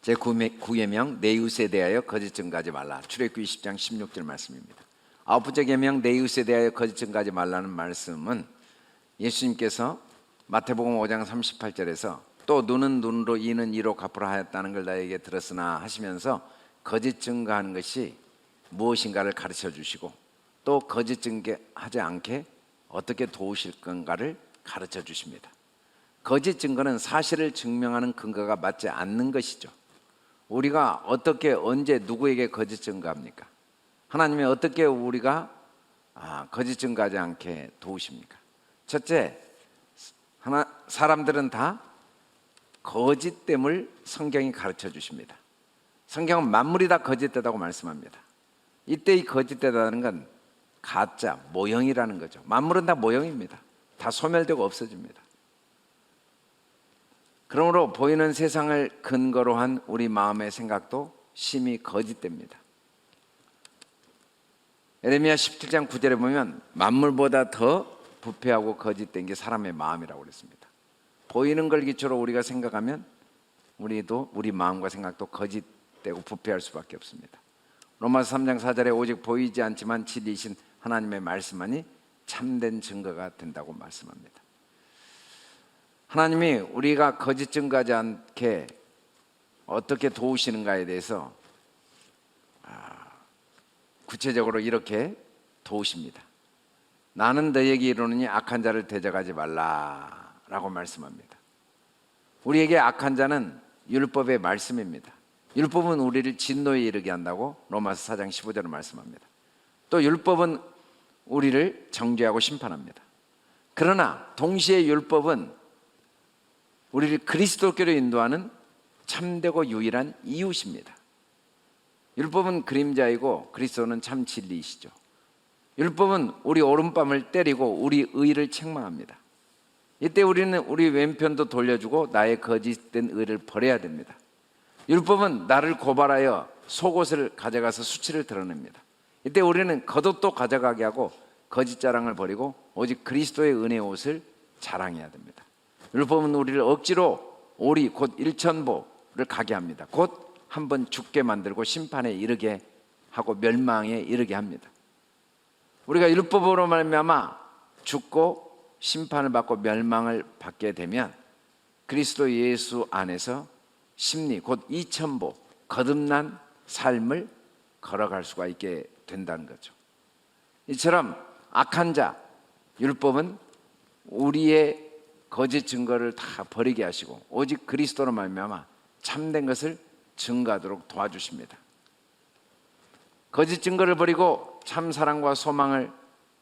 제9계명 내 이웃에 대하여 거짓 증거하지 말라. 출애굽기 20장 16절 말씀입니다. 아홉 번째 계명 내 이웃에 대하여 거짓 증거하지 말라는 말씀은 예수님께서 마태복음 5장 38절에서 또 눈은 눈으로 이는 이로 갚으라 하였다는 걸 나에게 들었으나 하시면서 거짓 증거하는 것이 무엇인가를 가르쳐 주시고 또 거짓 증거하지 않게 어떻게 도우실 건가를 가르쳐 주십니다. 거짓 증거는 사실을 증명하는 근거가 맞지 않는 것이죠. 우리가 어떻게 언제 누구에게 거짓 증거합니까? 하나님이 어떻게 우리가 거짓 증거하지 않게 도우십니까? 첫째, 사람들은 다 거짓됨을 성경이 가르쳐 주십니다. 성경은 만물이 다 거짓되다고 말씀합니다. 이때 이 거짓되다는 건 가짜, 모형이라는 거죠. 만물은 다 모형입니다. 다 소멸되고 없어집니다. 그러므로 보이는 세상을 근거로 한 우리 마음의 생각도 심히 거짓됩니다. 에레미야 17장 9절에 보면 만물보다 더 부패하고 거짓된 게 사람의 마음이라고 그랬습니다. 보이는 걸 기초로 우리가 생각하면 우리 마음과 생각도 거짓되고 부패할 수밖에 없습니다. 로마서 3장 4절에 오직 보이지 않지만 진리이신 하나님의 말씀만이 참된 증거가 된다고 말씀합니다. 하나님이 우리가 거짓 증거하지 않게 어떻게 도우시는가에 대해서 구체적으로 이렇게 도우십니다. 나는 너에게 이르노니 악한 자를 대적하지 말라라고 말씀합니다. 우리에게 악한 자는 율법의 말씀입니다. 율법은 우리를 진노에 이르게 한다고 로마서 4장 15절을 말씀합니다. 또 율법은 우리를 정죄하고 심판합니다. 그러나 동시에 율법은 우리를 그리스도께로 인도하는 참되고 유일한 이웃입니다. 율법은 그림자이고 그리스도는 참 진리이시죠. 율법은 우리 오른밤을 때리고 우리 의를 책망합니다. 이때 우리는 우리 왼편도 돌려주고 나의 거짓된 의를 버려야 됩니다. 율법은 나를 고발하여 속옷을 가져가서 수치를 드러냅니다. 이때 우리는 겉옷도 가져가게 하고 거짓 자랑을 버리고 오직 그리스도의 은혜의 옷을 자랑해야 됩니다. 율법은 우리를 억지로 오리 곧 일천보를 가게 합니다. 곧 한번 죽게 만들고 심판에 이르게 하고 멸망에 이르게 합니다. 우리가 율법으로 말미암아 죽고 심판을 받고 멸망을 받게 되면 그리스도 예수 안에서 심리 곧 이천보 거듭난 삶을 걸어갈 수가 있게 된다는 거죠. 이처럼 악한 자 율법은 우리의 거짓 증거를 다 버리게 하시고 오직 그리스도로 말미암아 참된 것을 증거하도록 도와주십니다. 거짓 증거를 버리고 참 사랑과 소망을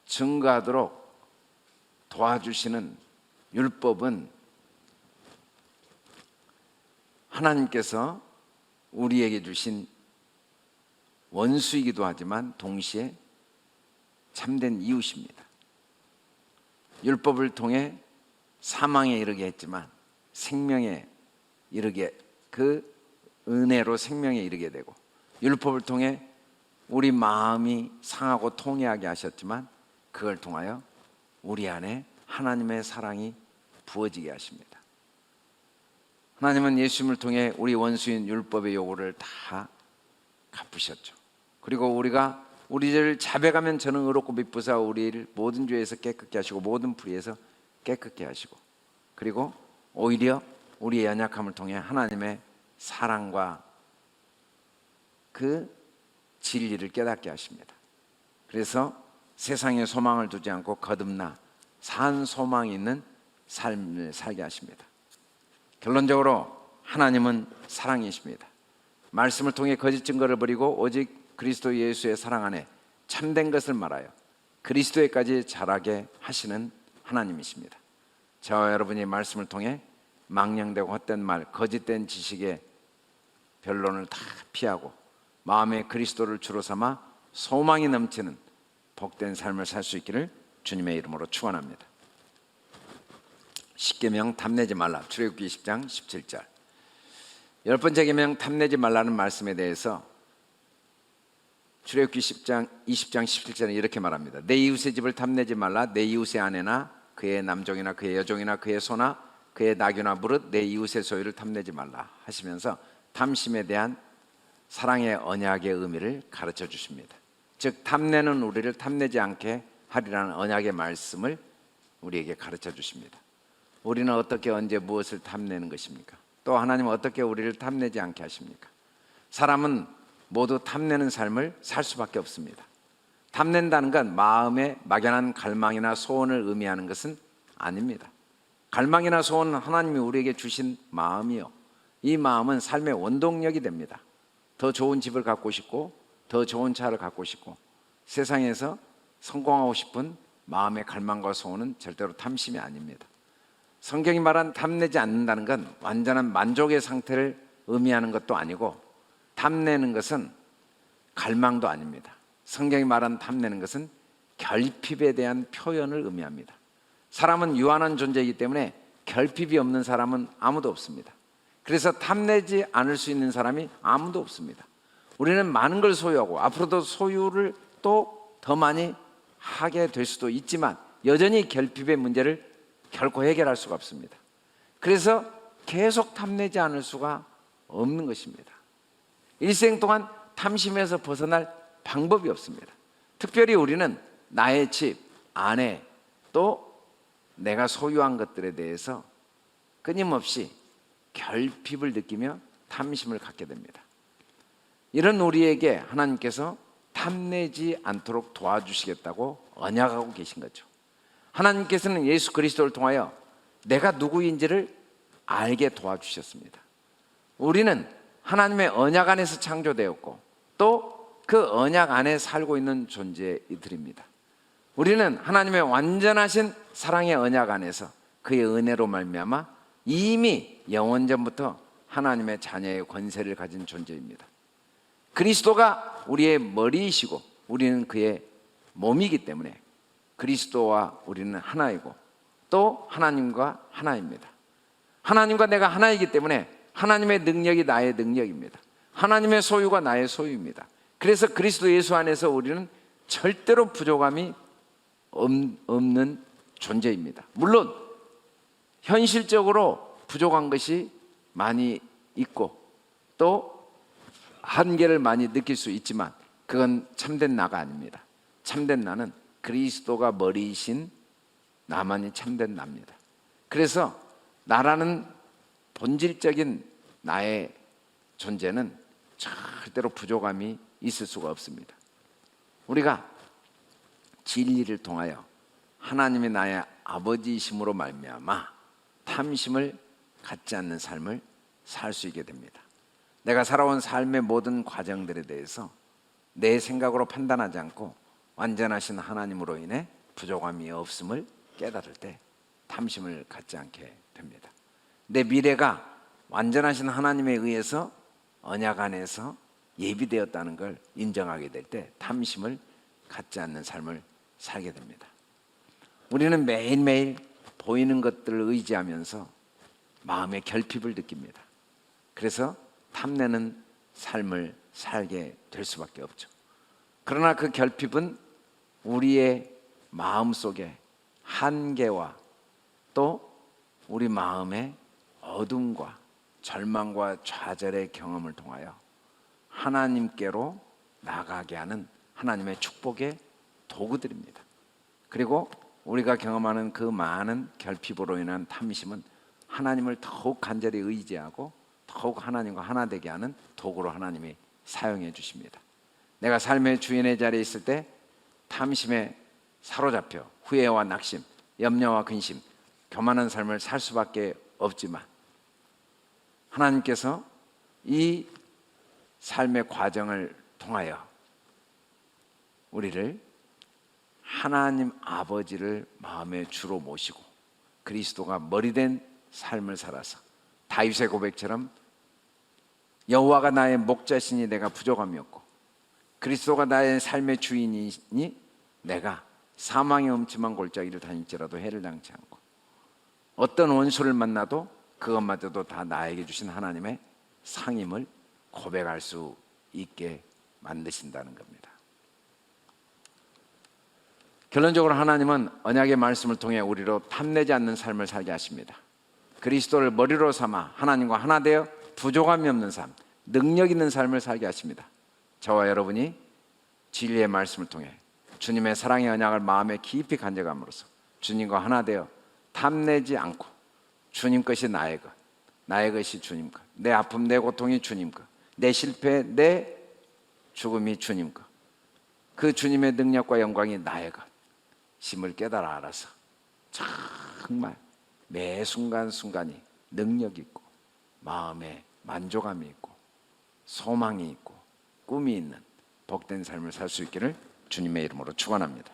증거하도록 도와주시는 율법은 하나님께서 우리에게 주신 원수이기도 하지만 동시에 참된 이웃입니다. 율법을 통해 사망에 이르게 했지만 생명에 이르게 그 은혜로 생명에 이르게 되고 율법을 통해 우리 마음이 상하고 통해하게 하셨지만 그걸 통하여 우리 안에 하나님의 사랑이 부어지게 하십니다. 하나님은 예수님을 통해 우리 원수인 율법의 요구를 다 갚으셨죠. 그리고 우리가 우리 죄를 자백하면 저는 의롭고 미쁘사 우리를 모든 죄에서 깨끗게 하시고 모든 불의에서 깨끗게 하시고 그리고 오히려 우리의 연약함을 통해 하나님의 사랑과 그 진리를 깨닫게 하십니다. 그래서 세상에 소망을 두지 않고 거듭나 산 소망이 있는 삶을 살게 하십니다. 결론적으로 하나님은 사랑이십니다. 말씀을 통해 거짓 증거를 버리고 오직 그리스도 예수의 사랑 안에 참된 것을 말하여 그리스도에까지 자라게 하시는 하나님이십니다. 저와 여러분이 말씀을 통해 망령되고 헛된 말, 거짓된 지식의 변론을 다 피하고 마음에 그리스도를 주로 삼아 소망이 넘치는 복된 삶을 살 수 있기를 주님의 이름으로 축원합니다. 십계명 탐내지 말라. 출애굽기 20장 17절. 열 번째 계명 탐내지 말라는 말씀에 대해서 출애굽기 20장 17절에 이렇게 말합니다. 내 이웃의 집을 탐내지 말라. 내 이웃의 아내나 그의 남종이나 그의 여종이나 그의 소나 그의 나귀나 무릇 내 이웃의 소유를 탐내지 말라 하시면서 탐심에 대한 사랑의 언약의 의미를 가르쳐 주십니다. 즉 탐내는 우리를 탐내지 않게 하리라는 언약의 말씀을 우리에게 가르쳐 주십니다. 우리는 어떻게 언제 무엇을 탐내는 것입니까? 또 하나님은 어떻게 우리를 탐내지 않게 하십니까? 사람은 모두 탐내는 삶을 살 수밖에 없습니다. 탐낸다는 건 마음에 막연한 갈망이나 소원을 의미하는 것은 아닙니다. 갈망이나 소원은 하나님이 우리에게 주신 마음이요, 이 마음은 삶의 원동력이 됩니다. 더 좋은 집을 갖고 싶고, 더 좋은 차를 갖고 싶고, 세상에서 성공하고 싶은 마음의 갈망과 소원은 절대로 탐심이 아닙니다. 성경이 말한 탐내지 않는다는 건 완전한 만족의 상태를 의미하는 것도 아니고, 탐내는 것은 갈망도 아닙니다. 성경이 말한 탐내는 것은 결핍에 대한 표현을 의미합니다. 사람은 유한한 존재이기 때문에 결핍이 없는 사람은 아무도 없습니다. 그래서 탐내지 않을 수 있는 사람이 아무도 없습니다. 우리는 많은 걸 소유하고 앞으로도 소유를 또 더 많이 하게 될 수도 있지만 여전히 결핍의 문제를 결코 해결할 수가 없습니다. 그래서 계속 탐내지 않을 수가 없는 것입니다. 일생 동안 탐심에서 벗어날 방법이 없습니다. 특별히 우리는 나의 집, 아내, 또 내가 소유한 것들에 대해서 끊임없이 결핍을 느끼며 탐심을 갖게 됩니다. 이런 우리에게 하나님께서 탐내지 않도록 도와주시겠다고 언약하고 계신 거죠. 하나님께서는 예수 그리스도를 통하여 내가 누구인지를 알게 도와주셨습니다. 우리는 하나님의 언약 안에서 창조되었고 또 그 언약 안에 살고 있는 존재들입니다. 우리는 하나님의 완전하신 사랑의 언약 안에서 그의 은혜로 말미암아 이미 영원전부터 하나님의 자녀의 권세를 가진 존재입니다. 그리스도가 우리의 머리이시고 우리는 그의 몸이기 때문에 그리스도와 우리는 하나이고 또 하나님과 하나입니다. 하나님과 내가 하나이기 때문에 하나님의 능력이 나의 능력입니다. 하나님의 소유가 나의 소유입니다. 그래서 그리스도 예수 안에서 우리는 절대로 부족함이 없는 존재입니다. 물론 현실적으로 부족한 것이 많이 있고 또 한계를 많이 느낄 수 있지만 그건 참된 나가 아닙니다. 참된 나는 그리스도가 머리이신 나만이 참된 나입니다. 그래서 나라는 본질적인 나의 존재는 절대로 부족함이 있을 수가 없습니다. 우리가 진리를 통하여 하나님이 나의 아버지이심으로 말미암아 탐심을 갖지 않는 삶을 살 수 있게 됩니다. 내가 살아온 삶의 모든 과정들에 대해서 내 생각으로 판단하지 않고 완전하신 하나님으로 인해 부족함이 없음을 깨달을 때 탐심을 갖지 않게 됩니다. 내 미래가 완전하신 하나님에 의해서 언약 안에서 예비되었다는 걸 인정하게 될 때 탐심을 갖지 않는 삶을 살게 됩니다. 우리는 매일매일 보이는 것들을 의지하면서 마음의 결핍을 느낍니다. 그래서 탐내는 삶을 살게 될 수밖에 없죠. 그러나 그 결핍은 우리의 마음속에 한계와 또 우리 마음의 어둠과 절망과 좌절의 경험을 통하여 하나님께로 나가게 하는 하나님의 축복의 도구들입니다. 그리고 우리가 경험하는 그 많은 결핍으로 인한 탐심은 하나님을 더욱 간절히 의지하고 더욱 하나님과 하나 되게 하는 도구로 하나님이 사용해 주십니다. 내가 삶의 주인의 자리에 있을 때 탐심에 사로잡혀 후회와 낙심, 염려와 근심, 교만한 삶을 살 수밖에 없지만 하나님께서 이 삶의 과정을 통하여 우리를 하나님 아버지를 마음의 주로 모시고 그리스도가 머리된 삶을 살아서 다윗의 고백처럼 여호와가 나의 목자시니 내가 부족함이 없고 그리스도가 나의 삶의 주인이니 내가 사망의 음침한 골짜기를 다닐지라도 해를 당치 않고 어떤 원수를 만나도 그것마저도 다 나에게 주신 하나님의 상임을 고백할 수 있게 만드신다는 겁니다. 결론적으로 하나님은 언약의 말씀을 통해 우리로 탐내지 않는 삶을 살게 하십니다. 그리스도를 머리로 삼아 하나님과 하나 되어 부족함이 없는 삶, 능력 있는 삶을 살게 하십니다. 저와 여러분이 진리의 말씀을 통해 주님의 사랑의 언약을 마음에 깊이 간직함으로써 주님과 하나 되어 탐내지 않고 주님 것이 나의 것, 나의 것이 주님 것, 내 아픔, 내 고통이 주님 것, 내 실패, 내 죽음이 주님 것, 그 주님의 능력과 영광이 나의 것 심을 깨달아 알아서 정말 매 순간순간이 능력이 있고 마음에 만족함이 있고 소망이 있고 꿈이 있는 복된 삶을 살 수 있기를 주님의 이름으로 축원합니다.